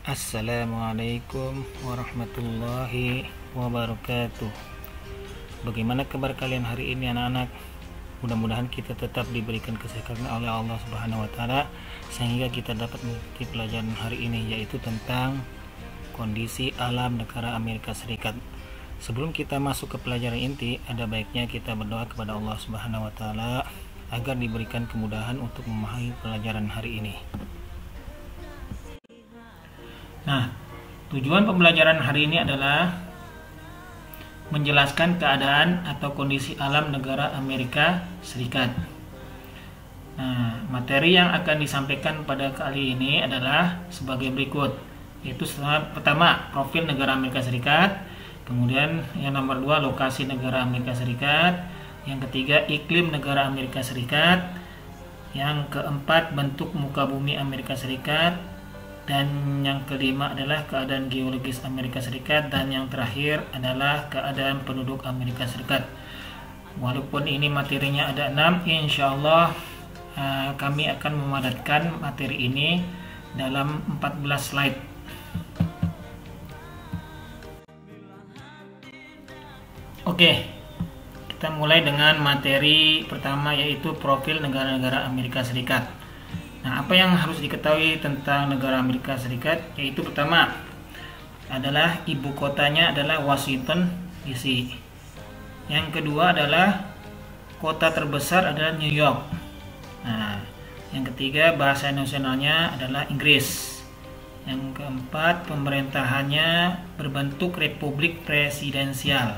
Assalamualaikum warahmatullahi wabarakatuh. Bagaimana kabar kalian hari ini anak-anak? Mudah-mudahan kita tetap diberikan kesehatan oleh Allah Subhanahu wa taala sehingga kita dapat mengikuti pelajaran hari ini, yaitu tentang kondisi alam negara Amerika Serikat. Sebelum kita masuk ke pelajaran inti, ada baiknya kita berdoa kepada Allah Subhanahu wa taala agar diberikan kemudahan untuk memahami pelajaran hari ini. Nah, tujuan pembelajaran hari ini adalah menjelaskan keadaan atau kondisi alam negara Amerika Serikat. Nah, materi yang akan disampaikan pada kali ini adalah sebagai berikut, yaitu pertama, profil negara Amerika Serikat, kemudian yang nomor 2, lokasi negara Amerika Serikat, yang ketiga, iklim negara Amerika Serikat, yang keempat, bentuk muka bumi Amerika Serikat, dan yang kelima adalah keadaan geologis Amerika Serikat, dan yang terakhir adalah keadaan penduduk Amerika Serikat. Walaupun ini materinya ada 6, insya Allah kami akan memadatkan materi ini dalam 14 slide. Oke, kita mulai dengan materi pertama, yaitu profil negara-negara Amerika Serikat. Nah, apa yang harus diketahui tentang negara Amerika Serikat? Yaitu pertama adalah ibu kotanya adalah Washington DC. Yang kedua adalah kota terbesar adalah New York. Nah, yang ketiga bahasa nasionalnya adalah Inggris. Yang keempat pemerintahannya berbentuk republik presidensial.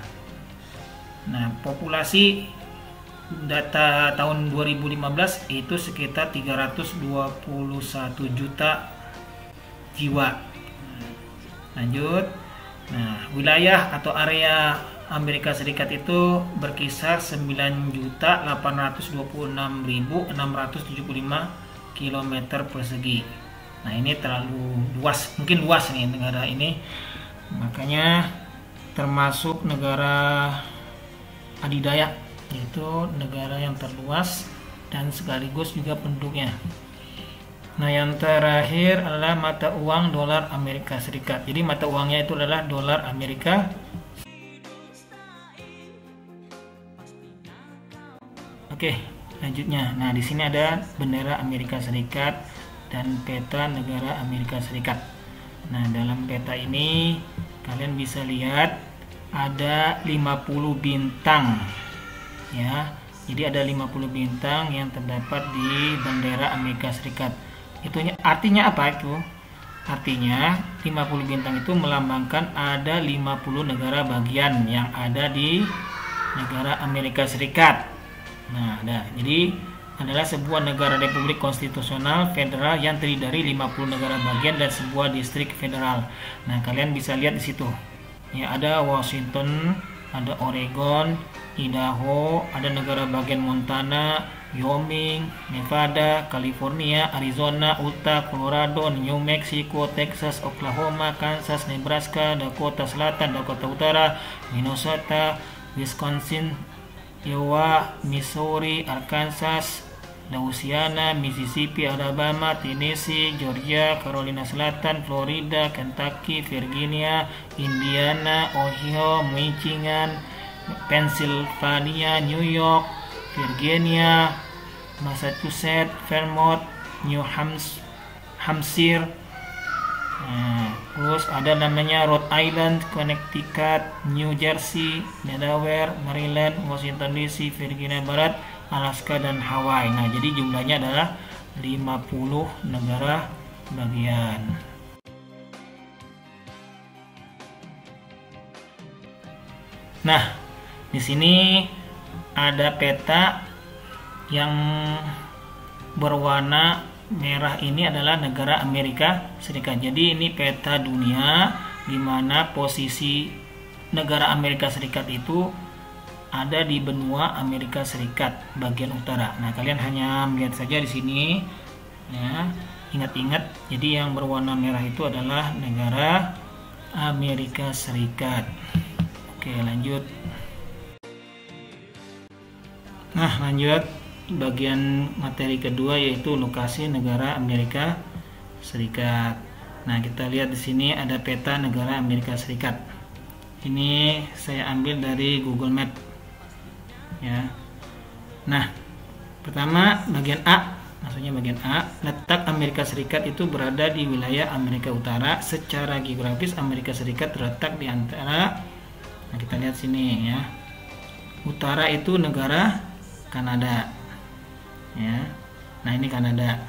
Nah, populasi data tahun 2015 itu sekitar 321 juta jiwa. Lanjut. Nah, wilayah atau area Amerika Serikat itu berkisar 9.826.675 km persegi. Nah, ini terlalu luas, mungkin luas nih negara ini. Makanya termasuk negara adidaya, yaitu negara yang terluas dan sekaligus juga penduduknya. Nah, yang terakhir adalah mata uang dolar Amerika Serikat. Jadi mata uangnya itu adalah dolar Amerika. Oke, lanjutnya. Nah, di sini ada bendera Amerika Serikat dan peta negara Amerika Serikat. Nah, dalam peta ini kalian bisa lihat ada 50 bintang. Ya, jadi ada 50 bintang yang terdapat di bendera Amerika Serikat. Itu artinya apa itu? Artinya 50 bintang itu melambangkan ada 50 negara bagian yang ada di negara Amerika Serikat. Nah, jadi adalah sebuah negara republik konstitusional federal yang terdiri dari 50 negara bagian dan sebuah distrik federal. Nah, kalian bisa lihat di situ. Ya, ada Washington, ada Oregon, Idaho, ada negara bagian Montana, Wyoming, Nevada, California, Arizona, Utah, Colorado, New Mexico, Texas, Oklahoma, Kansas, Nebraska, Dakota Selatan, Dakota Utara, Minnesota, Wisconsin, Iowa, Missouri, Arkansas, Louisiana, Mississippi, Alabama, Tennessee, Georgia, Carolina Selatan, Florida, Kentucky, Virginia, Indiana, Ohio, Michigan, Pennsylvania, New York, Virginia, Massachusetts, Vermont, New Hampshire. Nah, terus ada namanya Rhode Island, Connecticut, New Jersey, Delaware, Maryland, Washington DC, Virginia Barat, Alaska, dan Hawaii. Nah, jadi jumlahnya adalah 50 negara bagian. Nah, di sini ada peta yang berwarna merah, ini adalah negara Amerika Serikat. Jadi ini peta dunia di mana posisi negara Amerika Serikat itu ada di benua Amerika Serikat bagian utara. Nah, kalian hanya melihat saja di sini ya. Ingat-ingat, jadi yang berwarna merah itu adalah negara Amerika Serikat. Oke, lanjut. Nah, lanjut bagian materi kedua, yaitu lokasi negara Amerika Serikat. Nah, kita lihat di sini ada peta negara Amerika Serikat. Ini saya ambil dari Google Map. Ya. Nah, pertama bagian A, maksudnya bagian A, letak Amerika Serikat itu berada di wilayah Amerika Utara. Secara geografis Amerika Serikat terletak di antara, nah kita lihat sini ya. Utara itu negara Kanada. Ya. Nah, ini Kanada.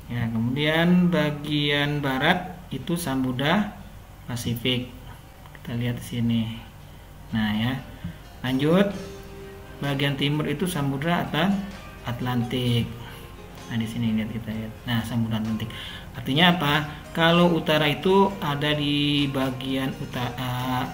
Ya, kemudian bagian barat itu Samudra Pasifik. Kita lihat di sini. Nah, ya. Lanjut. Bagian timur itu Samudra Atlantik. Nah, di sini lihat, kita lihat. Nah, Samudra Atlantik. Artinya apa? Kalau utara itu ada di bagian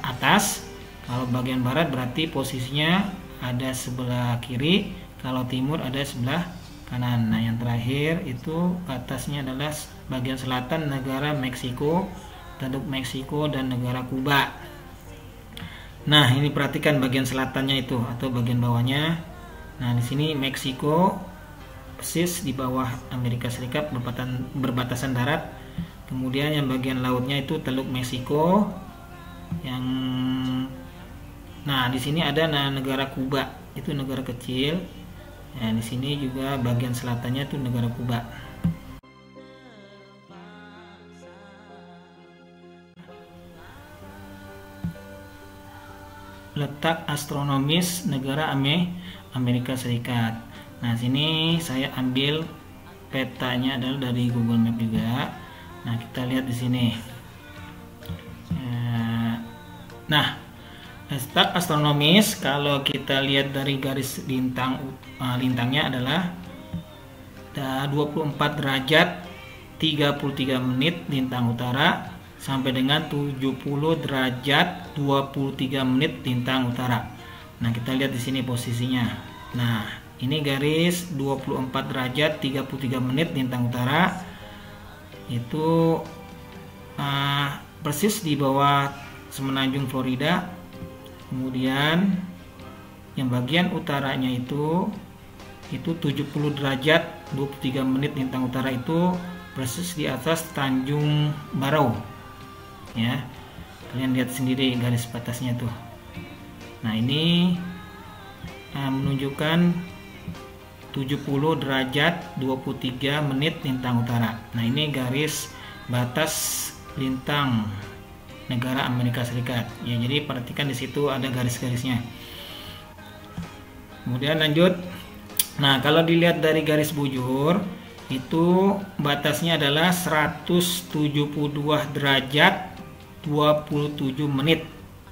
atas, kalau bagian barat berarti posisinya ada sebelah kiri, kalau timur ada sebelah kanan. Nah, yang terakhir itu batasnya adalah bagian selatan negara Meksiko, Teluk Meksiko dan negara Kuba. Nah, ini perhatikan bagian selatannya itu atau bagian bawahnya. Nah, di sini Meksiko persis di bawah Amerika Serikat, berbatasan darat. Kemudian yang bagian lautnya itu Teluk Meksiko. Nah, di sini ada negara Kuba, itu negara kecil. Nah, di sini juga bagian selatannya itu negara Kuba. Letak astronomis negara Amerika Serikat. Nah, sini saya ambil petanya adalah dari Google Map juga. Nah, kita lihat di sini. Nah, letak astronomis kalau kita lihat dari garis lintangnya adalah 24 derajat 33 menit lintang utara sampai dengan 70 derajat 23 menit lintang utara. Nah, kita lihat di sini posisinya. Nah, ini garis 24 derajat 33 menit lintang utara itu persis di bawah semenanjung Florida. Kemudian yang bagian utaranya itu 70 derajat 23 menit lintang utara itu persis di atas Tanjung Barrow. Ya. Kalian lihat sendiri garis batasnya tuh. Nah, ini menunjukkan 70 derajat 23 menit lintang utara. Nah, ini garis batas lintang negara Amerika Serikat. Ya, jadi perhatikan di situ ada garis-garisnya. Kemudian lanjut. Nah, kalau dilihat dari garis bujur itu batasnya adalah 172 derajat 27 menit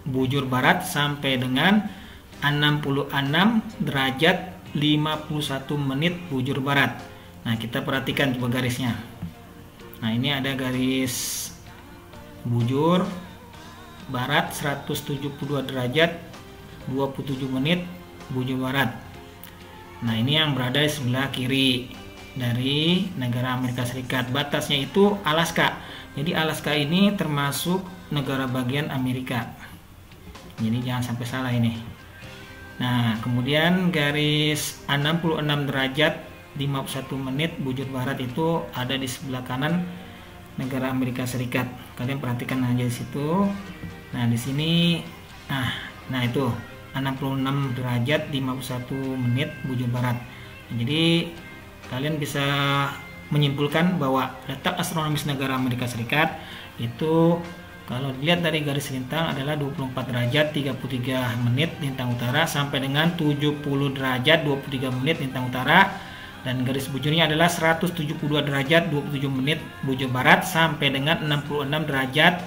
bujur barat sampai dengan 66 derajat 51 menit bujur barat. Nah, kita perhatikan coba garisnya. Nah, ini ada garis bujur barat 172 derajat 27 menit bujur barat. Nah, ini yang berada di sebelah kiri dari negara Amerika Serikat. Batasnya itu Alaska. Jadi Alaska ini termasuk negara bagian Amerika. Jadi jangan sampai salah ini. Nah, kemudian garis 66 derajat 51 menit bujur barat itu ada di sebelah kanan negara Amerika Serikat. Kalian perhatikan aja di situ. Nah, di sini nah itu 66 derajat 51 menit bujur barat. Nah, jadi kalian bisa menyimpulkan bahwa letak astronomis negara Amerika Serikat itu kalau dilihat dari garis lintang adalah 24 derajat 33 menit lintang utara sampai dengan 70 derajat 23 menit lintang utara, dan garis bujurnya adalah 172 derajat 27 menit bujur barat sampai dengan 66 derajat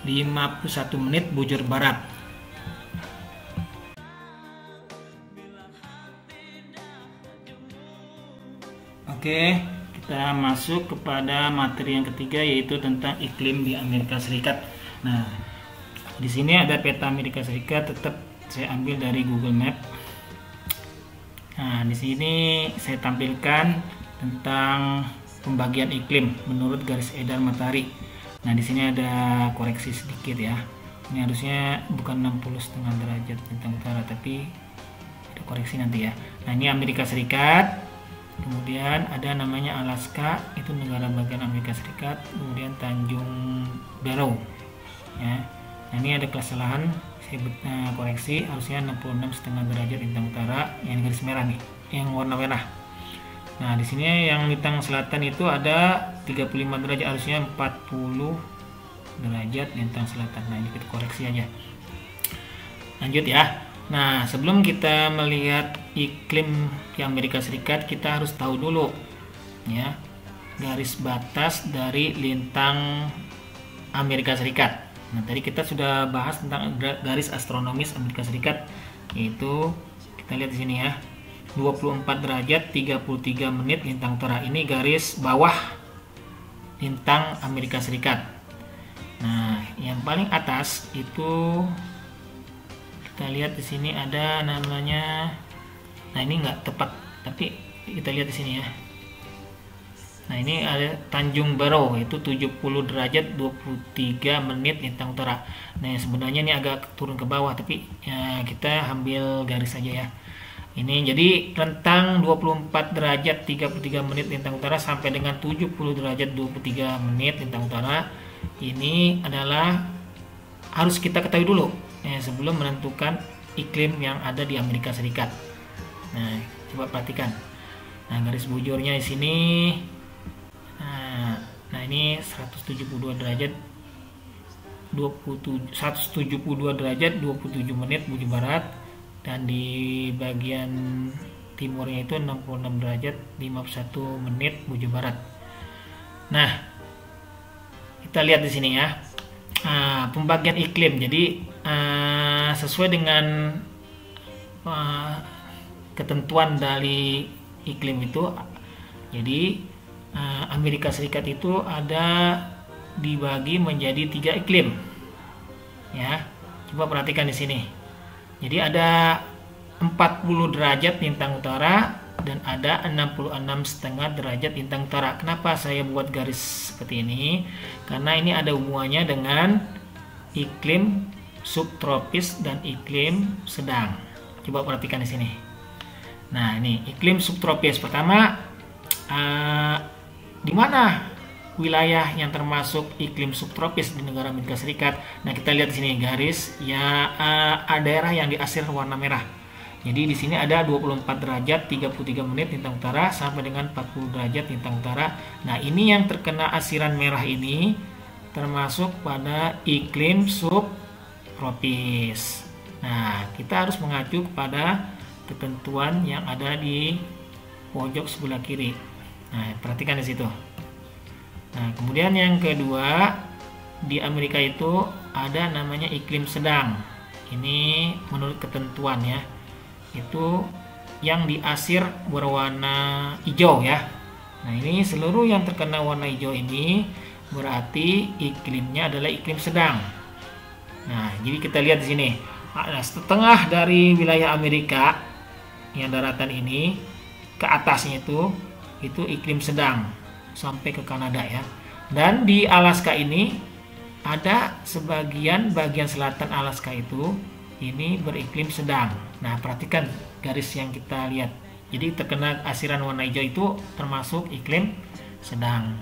51 menit bujur barat. Oke, kita masuk kepada materi yang ketiga, yaitu tentang iklim di Amerika Serikat. Nah, di sini ada peta Amerika Serikat, tetap saya ambil dari Google Map. Nah, di sini saya tampilkan tentang pembagian iklim menurut garis edar matahari. Nah, di sini ada koreksi sedikit ya. Ini harusnya bukan 60,5 derajat lintang utara, tapi ada koreksi nanti ya. Nah, ini Amerika Serikat. Kemudian ada namanya Alaska, itu negara bagian Amerika Serikat. Kemudian Tanjung Barrow ya. Nah, ini ada kesalahan, saya koreksi, harusnya 66,5 derajat lintang utara, yang garis merah nih, yang warna merah. Nah, di sini yang lintang selatan itu ada 35 derajat, harusnya 40 derajat lintang selatan. Nah, ini kita koreksi aja. Lanjut ya. Nah, sebelum kita melihat iklim di Amerika Serikat, kita harus tahu dulu ya garis batas dari lintang Amerika Serikat. Nah, tadi kita sudah bahas tentang garis astronomis Amerika Serikat, yaitu kita lihat di sini ya. 24 derajat 33 menit lintang utara. Ini garis bawah lintang Amerika Serikat. Nah, yang paling atas itu kita lihat di sini ada namanya, nah ini nggak tepat, tapi kita lihat di sini ya. Nah, ini ada Tanjung Barrow, itu 70 derajat 23 menit lintang utara. Nah, sebenarnya ini agak turun ke bawah, tapi ya kita ambil garis saja ya. Ini jadi rentang 24 derajat 33 menit lintang utara sampai dengan 70 derajat 23 menit lintang utara. Ini adalah harus kita ketahui dulu sebelum menentukan iklim yang ada di Amerika Serikat. Nah, coba perhatikan. Nah, garis bujurnya di sini. Nah, ini 172 derajat 27 menit bujur barat, dan di bagian timurnya itu 66 derajat 51 menit bujur barat. Nah, kita lihat di sini ya. Pembagian iklim. Jadi sesuai dengan ketentuan dari iklim itu, jadi Amerika Serikat itu ada dibagi menjadi 3 iklim ya. Coba perhatikan di sini. Jadi ada 40 derajat lintang utara dan ada 66,5 derajat lintang utara. Kenapa saya buat garis seperti ini? Karena ini ada hubungannya dengan iklim subtropis dan iklim sedang. Coba perhatikan di sini. Nah, ini iklim subtropis. Pertama, di mana wilayah yang termasuk iklim subtropis di negara Amerika Serikat? Nah, kita lihat di sini garis ya, daerah yang diasir warna merah. Jadi di sini ada 24 derajat 33 menit lintang utara sampai dengan 40 derajat lintang utara. Nah, ini yang terkena asiran merah ini termasuk pada iklim subtropis. Nah, kita harus mengacu kepada ketentuan yang ada di pojok sebelah kiri. Nah, perhatikan di situ. Nah, kemudian yang kedua, di Amerika itu ada namanya iklim sedang. Ini menurut ketentuan ya, itu yang diasir berwarna hijau ya. Nah, ini seluruh yang terkena warna hijau ini berarti iklimnya adalah iklim sedang. Nah, jadi kita lihat di sini. Nah, setengah dari wilayah Amerika yang daratan ini ke atasnya itu iklim sedang sampai ke Kanada ya. Dan di Alaska ini ada bagian selatan Alaska itu ini beriklim sedang. Nah, perhatikan garis yang kita lihat. Jadi terkena asiran warna hijau itu termasuk iklim sedang.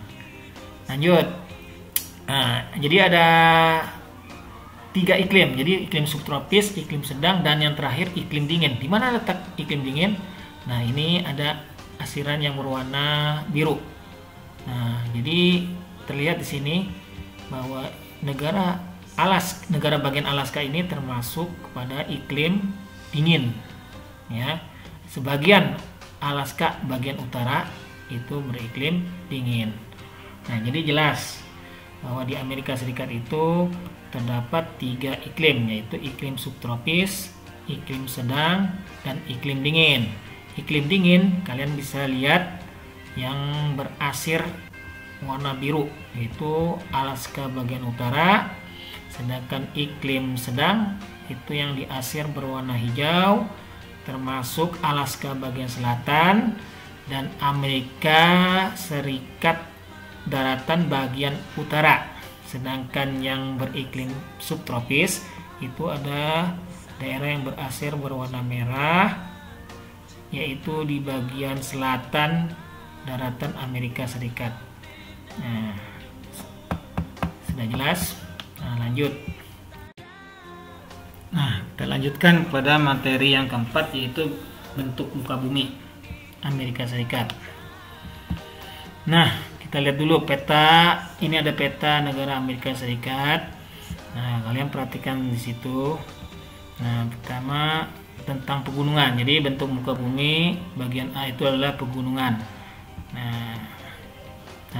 Lanjut. Nah, jadi ada 3 iklim. Jadi iklim subtropis, iklim sedang, dan yang terakhir iklim dingin. Di mana letak iklim dingin? Nah, ini ada asiran yang berwarna biru. Nah, jadi terlihat di sini bahwa negara bagian Alaska ini termasuk kepada iklim dingin ya. Sebagian Alaska bagian utara itu beriklim dingin. Nah, jadi jelas bahwa di Amerika Serikat itu terdapat 3 iklim, yaitu iklim subtropis, iklim sedang, dan iklim dingin. Iklim dingin kalian bisa lihat yang berasir warna biru, yaitu Alaska bagian utara. Sedangkan iklim sedang itu yang diasir berwarna hijau, termasuk Alaska bagian selatan dan Amerika Serikat daratan bagian utara. Sedangkan yang beriklim subtropis itu ada daerah yang berasir berwarna merah, yaitu di bagian selatan daratan Amerika Serikat. Nah, sudah jelas. Nah, lanjut. Nah, kita lanjutkan kepada materi yang keempat, yaitu bentuk muka bumi Amerika Serikat. Nah, kita lihat dulu peta. Ini ada peta negara Amerika Serikat. Nah, kalian perhatikan di situ. Nah, pertama tentang pegunungan. Jadi bentuk muka bumi bagian A itu adalah pegunungan. Nah,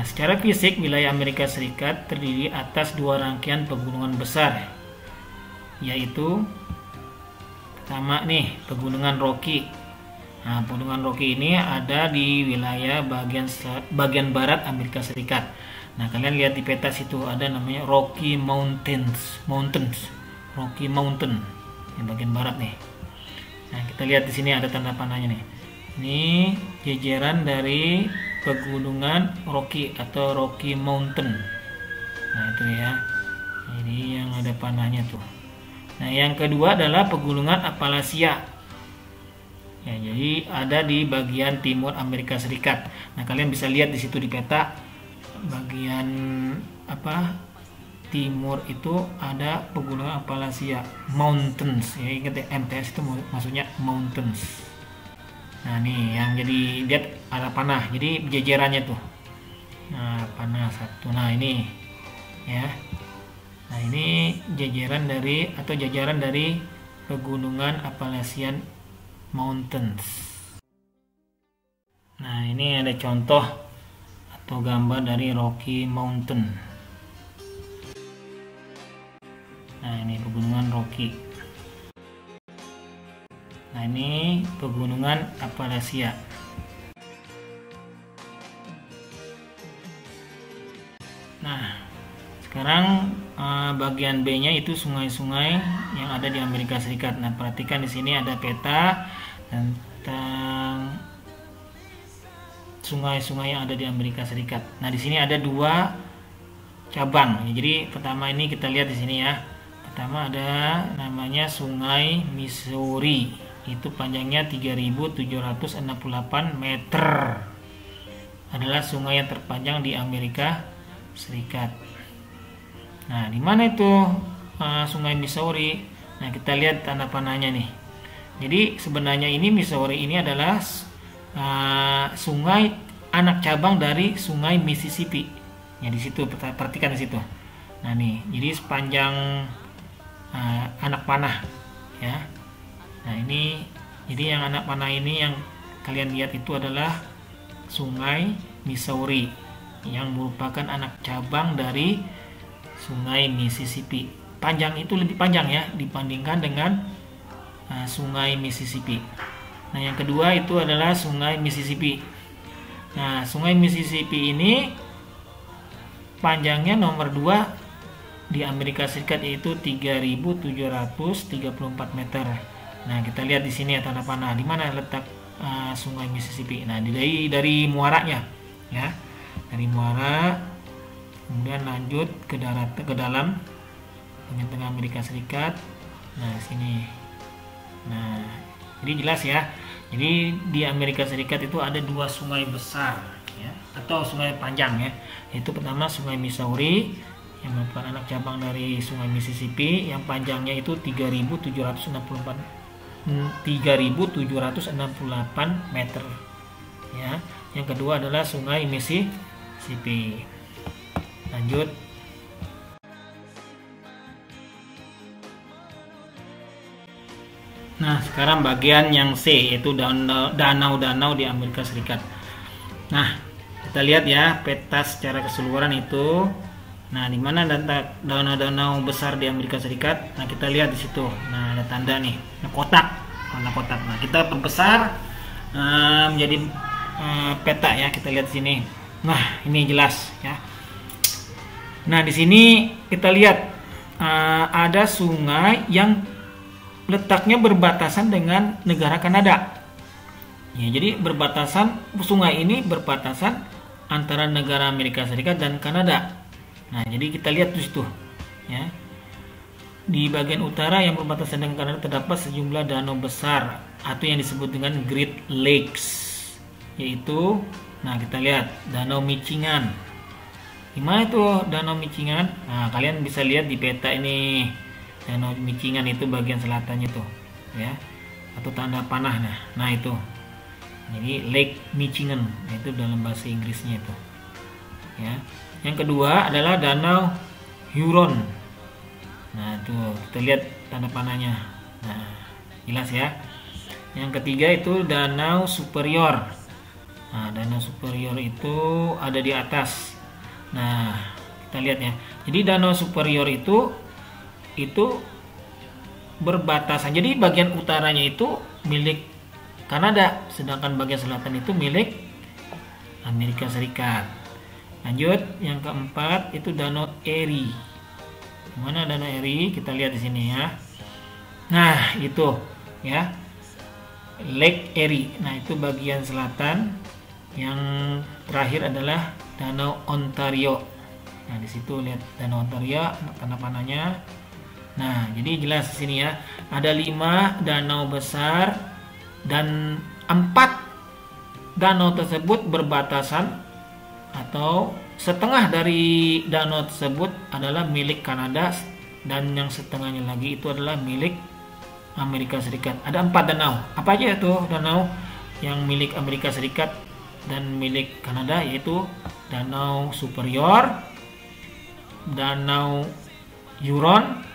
secara fisik wilayah Amerika Serikat terdiri atas dua rangkaian pegunungan besar, yaitu pertama nih pegunungan Rocky. Nah, pegunungan Rocky ini ada di wilayah bagian barat Amerika Serikat. Nah, kalian lihat di peta situ ada namanya Rocky Mountains, Rocky Mountain yang bagian barat nih. Nah, kita lihat di sini ada tanda panahnya nih. Ini jejeran dari pegunungan Rocky atau Rocky Mountain. Nah, itu ya. Jadi yang ada panahnya tuh. Nah, yang kedua adalah pegunungan Appalachia. Ya, jadi ada di bagian timur Amerika Serikat. Nah, kalian bisa lihat di situ di peta bagian timur itu ada pegunungan Appalachia Mountains. Ya, ingat ya, MTS itu maksudnya mountains. Nah, nih yang jadi lihat ada panah. Jadi jejerannya tuh. Nah, panah satu. Nah, ini ya. Nah, ini jajaran dari pegunungan Appalachian Mountains. Nah, ini ada contoh atau gambar dari Rocky Mountain. Nah, ini pegunungan Rocky. Nah, ini pegunungan Appalachia. Nah, sekarang bagian B-nya itu sungai-sungai yang ada di Amerika Serikat. Nah, perhatikan di sini ada peta tentang sungai-sungai yang ada di Amerika Serikat. Nah, di sini ada dua cabang. Jadi pertama ini kita lihat di sini ya. Pertama ada namanya Sungai Missouri. Itu panjangnya 3.768 meter. Adalah sungai yang terpanjang di Amerika Serikat. Nah, di mana itu Sungai Missouri? Nah, kita lihat tanda panahnya nih. Jadi sebenarnya ini Missouri ini adalah sungai anak cabang dari Sungai Mississippi. Ya, di situ perhatikan di situ. Nah, nih, jadi sepanjang anak panah ya. Nah, ini jadi yang anak panah ini yang kalian lihat itu adalah Sungai Missouri yang merupakan anak cabang dari Sungai Mississippi. Panjang itu lebih panjang ya dibandingkan dengan Sungai Mississippi. Nah, yang kedua itu adalah Sungai Mississippi. Nah, Sungai Mississippi ini panjangnya nomor 2 di Amerika Serikat, yaitu 3.734 meter. Nah, kita lihat di sini ya tanda panah di mana letak Sungai Mississippi. Nah, dari muaranya ya. Dari muara kemudian lanjut ke dalam tengah Amerika Serikat. Nah, sini. Nah, jadi jelas ya. Jadi di Amerika Serikat itu ada dua sungai besar ya, atau sungai panjang ya. Yaitu pertama Sungai Missouri yang merupakan anak cabang dari Sungai Mississippi yang panjangnya itu 3.768 meter ya. Yang kedua adalah Sungai Mississippi. Lanjut. Nah, sekarang bagian yang C, yaitu danau-danau di Amerika Serikat. Nah, kita lihat ya peta secara keseluruhan itu. Nah, di mana danau-danau besar di Amerika Serikat? Nah, kita lihat di situ. Nah, ada tanda nih, warna kotak. Nah, kita perbesar menjadi peta ya. Kita lihat di sini. Nah, ini jelas ya. Nah, di sini kita lihat ada sungai yang letaknya berbatasan dengan negara Kanada. Ya, jadi sungai ini berbatasan antara negara Amerika Serikat dan Kanada. Nah, jadi kita lihat di situ ya. Di bagian utara yang berbatasan dengan Kanada terdapat sejumlah danau besar atau yang disebut dengan Great Lakes, yaitu, nah kita lihat Danau Michigan. Gimana itu Danau Michigan? Nah, kalian bisa lihat di peta ini. Danau Michigan itu bagian selatannya tuh, ya, atau tanda panah. Nah itu. Jadi Lake Michigan, itu dalam bahasa Inggrisnya itu. Ya. Yang kedua adalah Danau Huron. Nah, tuh kita lihat tanda panahnya. Nah, jelas ya. Yang ketiga itu Danau Superior. Nah, Danau Superior itu ada di atas. Nah, kita lihat ya. Jadi Danau Superior itu berbatasan. Jadi bagian utaranya itu milik Kanada, sedangkan bagian selatan itu milik Amerika Serikat. Lanjut, yang keempat itu Danau Erie. Mana Danau Erie? Kita lihat di sini ya. Nah, itu ya. Lake Erie. Nah, itu bagian selatan. Yang terakhir adalah Danau Ontario. Nah, di situ lihat Danau Ontario, tanda panahnya. Nah, jadi jelas di sini ya. Ada 5 danau besar dan 4 danau tersebut berbatasan atau setengah dari danau tersebut adalah milik Kanada dan yang setengahnya lagi itu adalah milik Amerika Serikat. Ada 4 danau. Apa aja itu danau yang milik Amerika Serikat dan milik Kanada, yaitu Danau Superior, Danau Huron,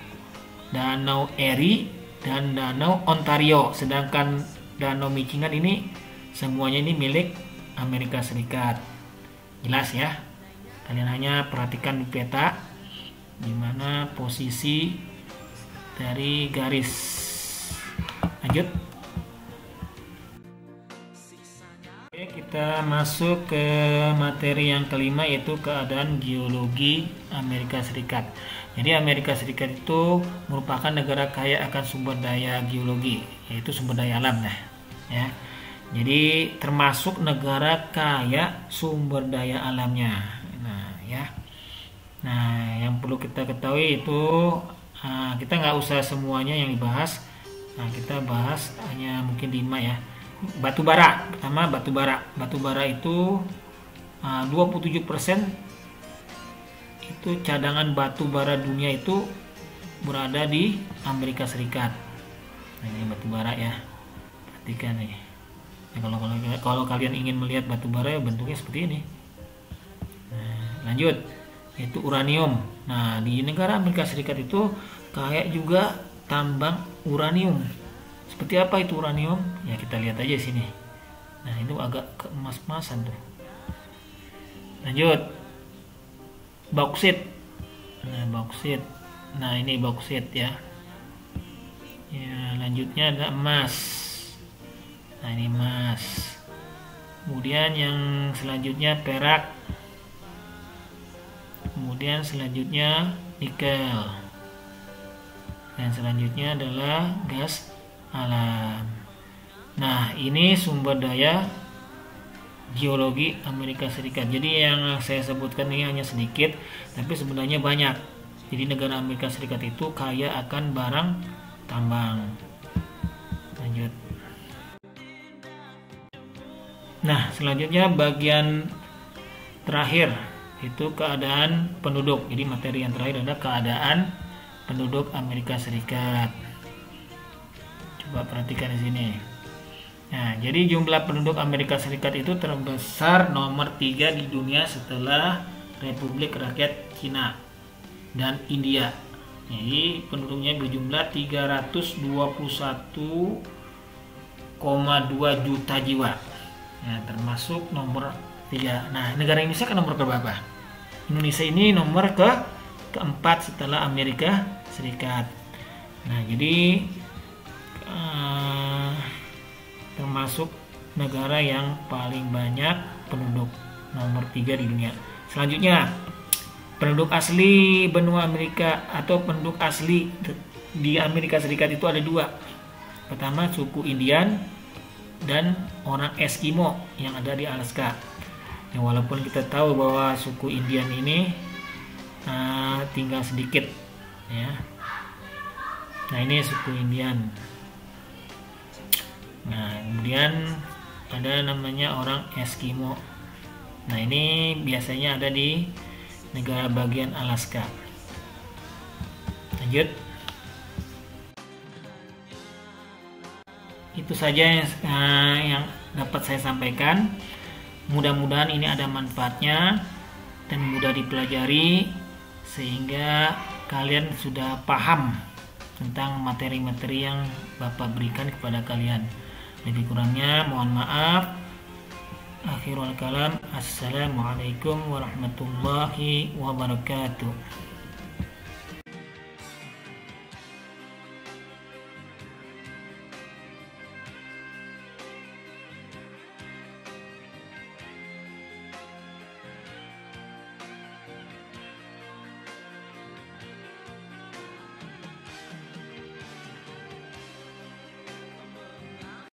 Danau Erie, dan Danau Ontario. Sedangkan Danau Michigan ini semuanya ini milik Amerika Serikat. Jelas ya. Kalian hanya perhatikan di peta di mana posisi dari garis. Lanjut. Oke, kita masuk ke materi yang kelima, yaitu keadaan geologi Amerika Serikat. Jadi Amerika Serikat itu merupakan negara kaya akan sumber daya geologi, yaitu sumber daya alam ya. Jadi termasuk negara kaya sumber daya alamnya. Nah, ya. Nah, yang perlu kita ketahui itu kita nggak usah semuanya yang dibahas. Nah, kita bahas hanya mungkin 5 ya. Batu bara. Pertama, batu bara. Batu bara itu 27% itu cadangan batu bara dunia itu berada di Amerika Serikat. Nah, ini batu bara ya. Perhatikan nih. Nah, kalau kalian ingin melihat batu bara ya bentuknya seperti ini. Nah, lanjut, yaitu uranium. Nah, di negara Amerika Serikat itu kaya juga tambang uranium. Seperti apa itu uranium? Ya kita lihat aja sini. Nah, itu agak keemas-emasan tuh. Lanjut, bauksit. Nah, bauksit. Nah, ini bauksit ya. Ya, lanjutnya ada emas. Nah, ini emas. Kemudian yang selanjutnya perak. Kemudian selanjutnya nikel. Dan selanjutnya adalah gas alam. Nah, ini sumber daya geologi Amerika Serikat. Jadi yang saya sebutkan ini hanya sedikit, tapi sebenarnya banyak. Jadi negara Amerika Serikat itu kaya akan barang tambang. Lanjut. Nah, selanjutnya bagian terakhir itu keadaan penduduk. Jadi materi yang terakhir adalah keadaan penduduk Amerika Serikat. Coba perhatikan di sini. Nah, jadi jumlah penduduk Amerika Serikat itu terbesar nomor 3 di dunia setelah Republik Rakyat Cina dan India. Jadi penduduknya berjumlah 321,2 juta jiwa. Nah, termasuk nomor 3. Nah, negara Indonesia kan nomor berapa? Indonesia ini nomor keempat setelah Amerika Serikat. Nah, jadi termasuk negara yang paling banyak penduduk, nomor 3 di dunia. Selanjutnya, penduduk asli benua Amerika atau penduduk asli di Amerika Serikat itu ada 2. Pertama, suku Indian dan orang Eskimo yang ada di Alaska. Ya, walaupun kita tahu bahwa suku Indian ini tinggal sedikit ya. Nah, ini suku Indian. Nah, kemudian ada namanya orang Eskimo. Nah, ini biasanya ada di negara bagian Alaska. Lanjut. Itu saja yang dapat saya sampaikan. Mudah-mudahan ini ada manfaatnya dan mudah dipelajari sehingga kalian sudah paham tentang materi-materi yang Bapak berikan kepada kalian. Lebih kurangnya mohon maaf. Akhirul kalam, assalamualaikum warahmatullahi wabarakatuh.